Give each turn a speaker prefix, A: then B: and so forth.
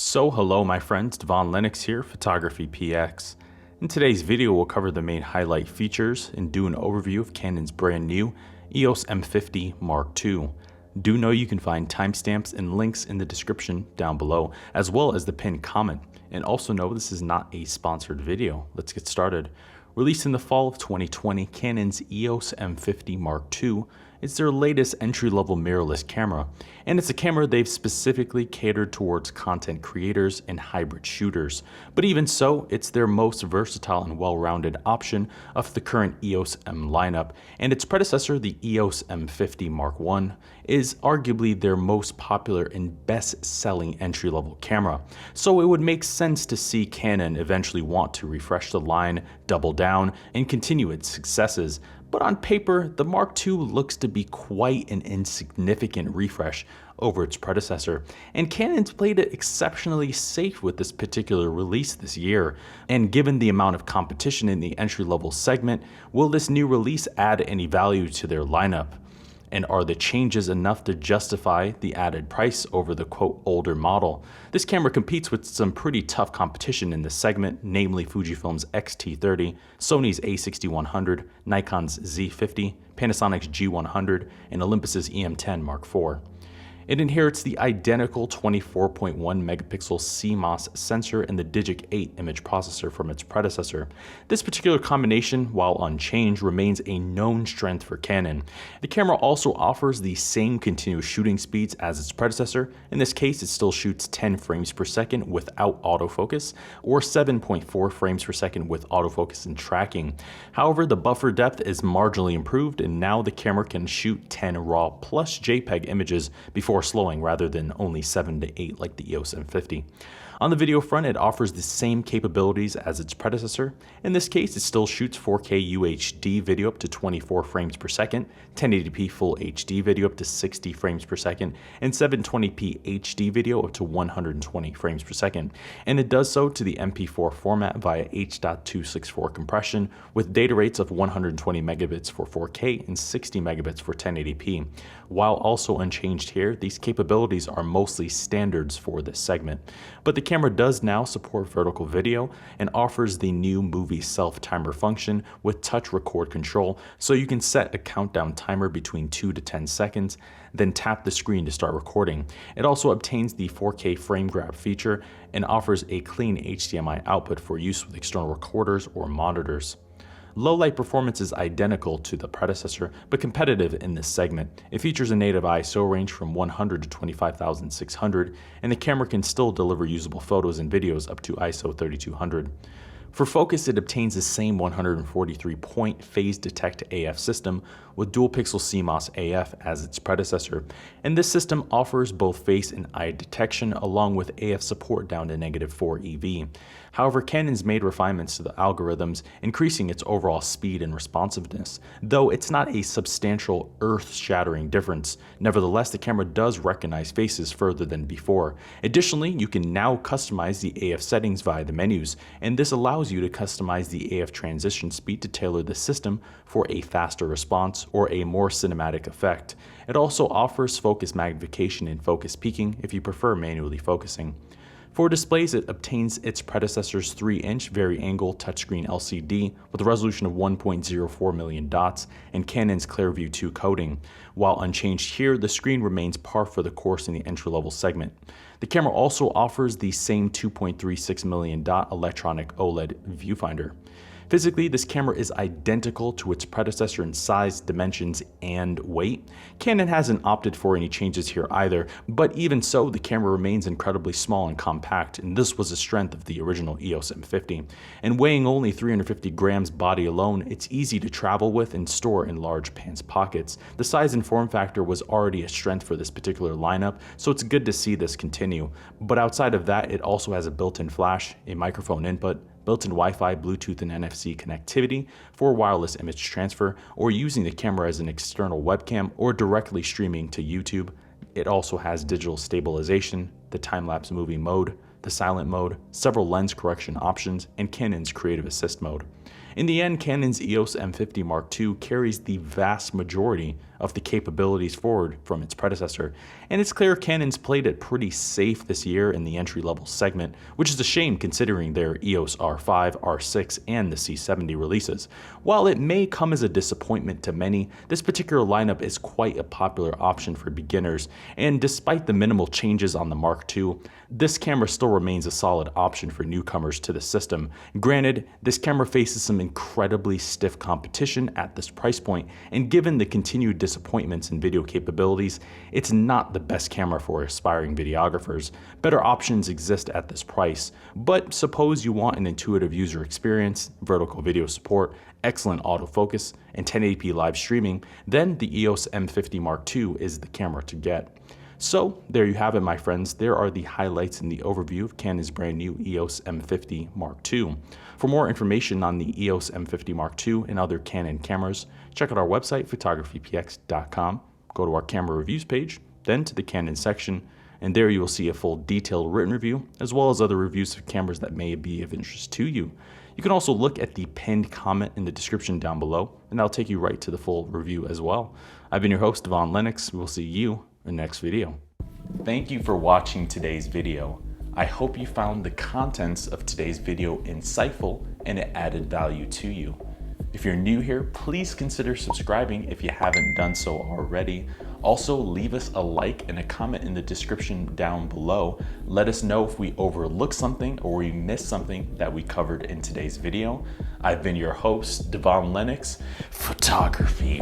A: So hello my friends, Devaun Lennox here, PhotographyPX. In today's video we'll cover the main highlight features and do an overview of Canon's brand new EOS M50 Mark II. Do know you can find timestamps and links in the description down below, as well as the pinned comment. And also know this is not a sponsored video. Let's get started. Released in the fall of 2020, Canon's EOS M50 Mark II is their latest entry-level mirrorless camera, and it's a camera they've specifically catered towards content creators and hybrid shooters. But even so, it's their most versatile and well-rounded option of the current EOS M lineup, and its predecessor, the EOS M50 Mark I, is arguably their most popular and best-selling entry-level camera. So it would make sense to see Canon eventually want to refresh the line, double down, and continue its successes. But on paper, the Mark II looks to be quite an insignificant refresh over its predecessor, and Canon's played it exceptionally safe with this particular release this year. And given the amount of competition in the entry-level segment, will this new release add any value to their lineup? And are the changes enough to justify the added price over the quote older model? This camera competes with some pretty tough competition in the segment, namely Fujifilm's X-T30, Sony's A6100, Nikon's Z50, Panasonic's G100, and Olympus's EM10 Mark IV. It inherits the identical 24.1 megapixel CMOS sensor and the Digic 8 image processor from its predecessor. This particular combination, while unchanged, remains a known strength for Canon. The camera also offers the same continuous shooting speeds as its predecessor. In this case, it still shoots 10 frames per second without autofocus, or 7.4 frames per second with autofocus and tracking. However, the buffer depth is marginally improved, and now the camera can shoot 10 RAW plus JPEG images before slowing rather than only 7 to 8 like the EOS M50. On the video front, it offers the same capabilities as its predecessor. In this case, it still shoots 4K UHD video up to 24 frames per second, 1080p Full HD video up to 60 frames per second, and 720p HD video up to 120 frames per second. And it does so to the MP4 format via H.264 compression with data rates of 120 megabits for 4K and 60 megabits for 1080p. While also unchanged here, these capabilities are mostly standards for this segment. But the camera does now support vertical video and offers the new movie self-timer function with touch record control, so you can set a countdown timer between 2 to 10 seconds, then tap the screen to start recording. It also obtains the 4K frame grab feature and offers a clean HDMI output for use with external recorders or monitors. Low light performance is identical to the predecessor, but competitive in this segment. It features a native ISO range from 100 to 25,600, and the camera can still deliver usable photos and videos up to ISO 3200. For focus, it obtains the same 143-point phase detect AF system with dual pixel CMOS AF as its predecessor, and this system offers both face and eye detection along with AF support down to -4 EV. However, Canon's made refinements to the algorithms, increasing its overall speed and responsiveness, though it's not a substantial earth-shattering difference. Nevertheless, the camera does recognize faces further than before. Additionally, you can now customize the AF settings via the menus, and this allows you to customize the AF transition speed to tailor the system for a faster response or a more cinematic effect. It also offers focus magnification and focus peaking if you prefer manually focusing. For displays, it obtains its predecessor's 3-inch vari-angle touchscreen LCD with a resolution of 1.04 million dots and Canon's Clearview 2 coating. While unchanged here, the screen remains par for the course in the entry-level segment. The camera also offers the same 2.36 million dot electronic OLED viewfinder. Physically, this camera is identical to its predecessor in size, dimensions, and weight. Canon hasn't opted for any changes here either, but even so, the camera remains incredibly small and compact, and this was a strength of the original EOS M50. And weighing only 350 grams body alone, it's easy to travel with and store in large pants pockets. The size and form factor was already a strength for this particular lineup, so it's good to see this continue. But outside of that, it also has a built-in flash, a microphone input, built-in Wi-Fi, Bluetooth, and NFC connectivity for wireless image transfer, or using the camera as an external webcam or directly streaming to YouTube. It also has digital stabilization, the time-lapse movie mode, the silent mode, several lens correction options, and Canon's Creative Assist mode. In the end, Canon's EOS M50 Mark II carries the vast majority of the capabilities forward from its predecessor, and it's clear Canon's played it pretty safe this year in the entry-level segment, which is a shame considering their EOS R5, R6, and the C70 releases. While it may come as a disappointment to many, this particular lineup is quite a popular option for beginners, and despite the minimal changes on the Mark II, this camera still remains a solid option for newcomers to the system. Granted, this camera faces some incredibly stiff competition at this price point, and given the continued disappointments in video capabilities, it's not the best camera for aspiring videographers. Better options exist at this price, but suppose you want an intuitive user experience, vertical video support, excellent autofocus, and 1080p live streaming, then the EOS M50 Mark II is the camera to get. So there you have it, my friends. There are the highlights in the overview of Canon's brand new EOS M50 Mark II. For more information on the EOS M50 Mark II and other Canon cameras, check out our website, PhotographyPX.com. Go to our camera reviews page, then to the Canon section, and there you will see a full detailed written review, as well as other reviews of cameras that may be of interest to you. You can also look at the pinned comment in the description down below, and that'll take you right to the full review as well. I've been your host, Devaun Lennox. We will see you in the next video. Thank you for watching today's video. I hope you found the contents of today's video insightful and it added value to you. If you're new here, please consider subscribing if you haven't done so already. Also, leave us a like and a comment in the description down below. Let us know if we overlooked something or we missed something that we covered in today's video. I've been your host, Devaun Lennox. Photography.